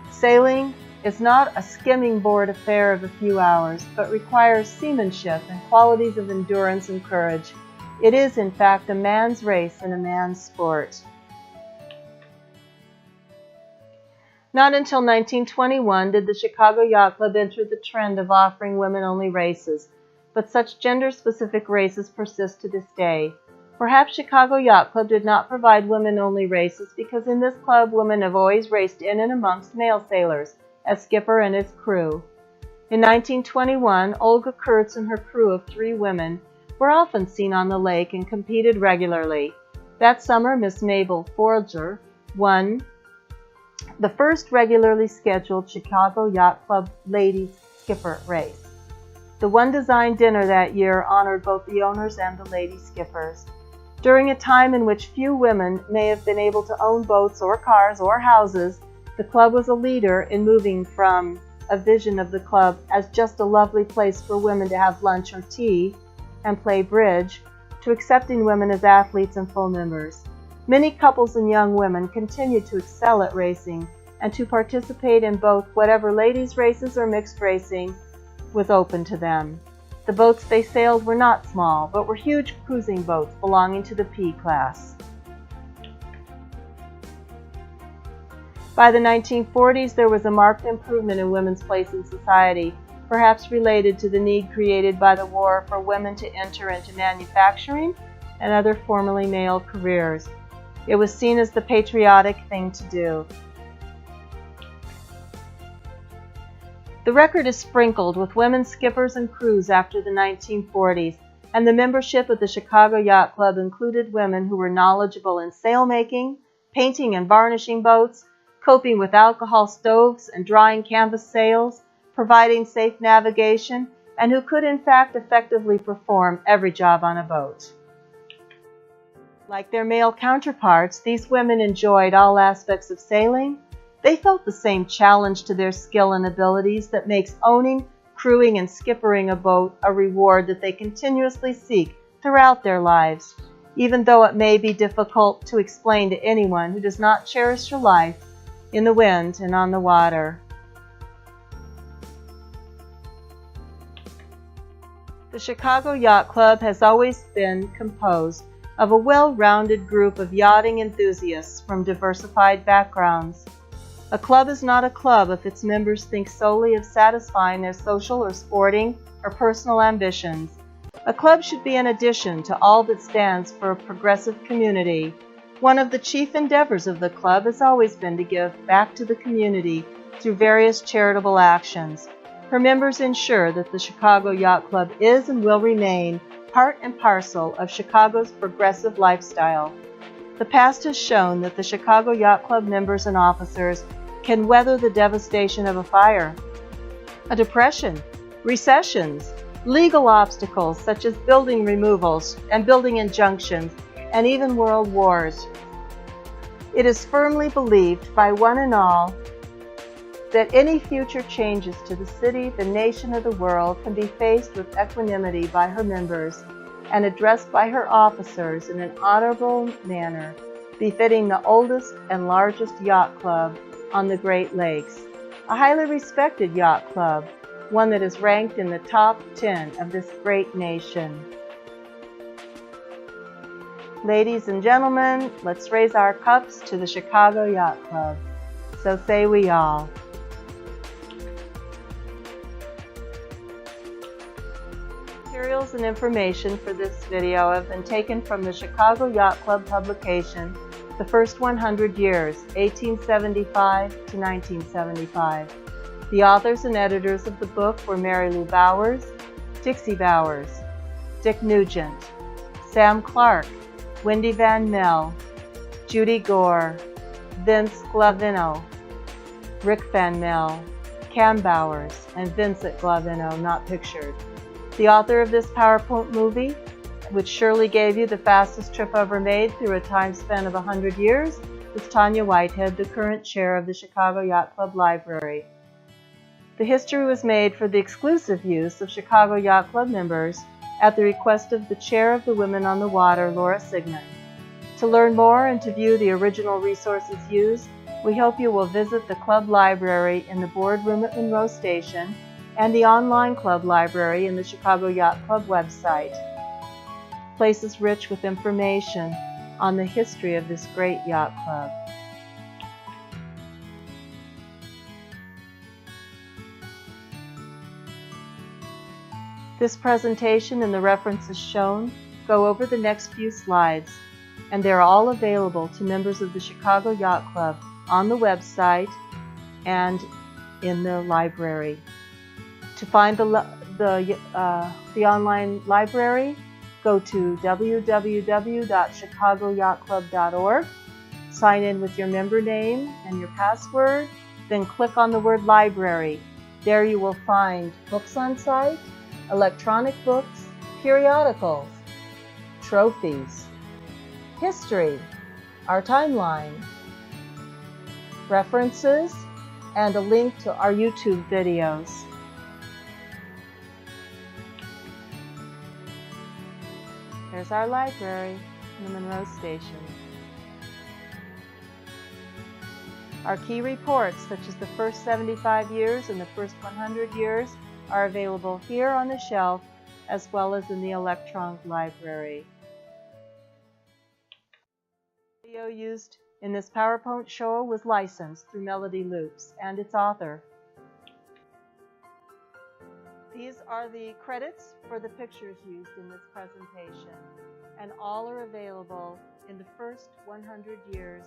A: "Sailing is not a skimming board affair of a few hours, but requires seamanship and qualities of endurance and courage. It is, in fact, a man's race and a man's sport." Not until 1921 did the Chicago Yacht Club enter the trend of offering women-only races, but such gender-specific races persist to this day. Perhaps Chicago Yacht Club did not provide women-only races because in this club women have always raced in and amongst male sailors, as skipper and his crew. In 1921, Olga Kurtz and her crew of 3 women were often seen on the lake and competed regularly. That summer, Miss Mabel Forger won the first regularly scheduled Chicago Yacht Club Ladies Skipper race. The one-designed dinner that year honored both the owners and the lady skippers. During a time in which few women may have been able to own boats or cars or houses, the club was a leader in moving from a vision of the club as just a lovely place for women to have lunch or tea and play bridge, to accepting women as athletes and full members. Many couples and young women continued to excel at racing and to participate in both whatever ladies' races or mixed racing was open to them. The boats they sailed were not small, but were huge cruising boats belonging to the P class. By the 1940s, there was a marked improvement in women's place in society, perhaps related to the need created by the war for women to enter into manufacturing and other formerly male careers. It was seen as the patriotic thing to do. The record is sprinkled with women skippers and crews after the 1940s, and the membership of the Chicago Yacht Club included women who were knowledgeable in sailmaking, painting and varnishing boats, coping with alcohol stoves and drying canvas sails, providing safe navigation, and who could in fact effectively perform every job on a boat. Like their male counterparts, these women enjoyed all aspects of sailing. They felt the same challenge to their skill and abilities that makes owning, crewing and skippering a boat a reward that they continuously seek throughout their lives, even though it may be difficult to explain to anyone who does not cherish a life in the wind and on the water. The Chicago Yacht Club has always been composed of a well-rounded group of yachting enthusiasts from diversified backgrounds. A club is not a club if its members think solely of satisfying their social or sporting or personal ambitions. A club should be an addition to all that stands for a progressive community. One of the chief endeavors of the club has always been to give back to the community through various charitable actions. Her members ensure that the Chicago Yacht Club is and will remain part and parcel of Chicago's progressive lifestyle. The past has shown that the Chicago Yacht Club members and officers can weather the devastation of a fire, a depression, recessions, legal obstacles such as building removals and building injunctions, and even world wars. It is firmly believed by one and all that any future changes to the city, the nation, or the world can be faced with equanimity by her members and addressed by her officers in an honorable manner, befitting the oldest and largest yacht club on the Great Lakes, a highly respected yacht club, one that is ranked in the top 10 of this great nation. Ladies and gentlemen, let's raise our cups to the Chicago Yacht Club. So say we all. Materials and information for this video have been taken from the Chicago Yacht Club publication, The First 100 Years, 1875 to 1975. The authors and editors of the book were Mary Lou Bowers, Dixie Bowers, Dick Nugent, Sam Clark, Wendy Van Mel, Judy Gore, Vince Glavino, Rick Van Mel, Cam Bowers, and Vincent Glavino, not pictured. The author of this PowerPoint movie, which surely gave you the fastest trip ever made through a time span of 100 years, is Tanya Whitehead, the current chair of the Chicago Yacht Club Library. The history was made for the exclusive use of Chicago Yacht Club members at the request of the chair of the Women on the Water, Laura Sigmund. To learn more and to view the original resources used, we hope you will visit the club library in the boardroom at Monroe Station and the online club library in the Chicago Yacht Club website. Place is rich with information on the history of this great yacht club. This presentation and the references shown go over the next few slides, and they're all available to members of the Chicago Yacht Club on the website and in the library. To find the online library, go to www.chicagoyachtclub.org, sign in with your member name and your password, then click on the word library. There you will find books on site, electronic books, periodicals, trophies, history, our timeline, references, and a link to our YouTube videos. There's our library in the Monroe Station. Our key reports, such as the first 75 years and the first 100 years, are available here on the shelf as well as in the electronic library. The video used in this PowerPoint show was licensed through Melody Loops and its author. These are the credits for the pictures used in this presentation, and all are available in the first 100 years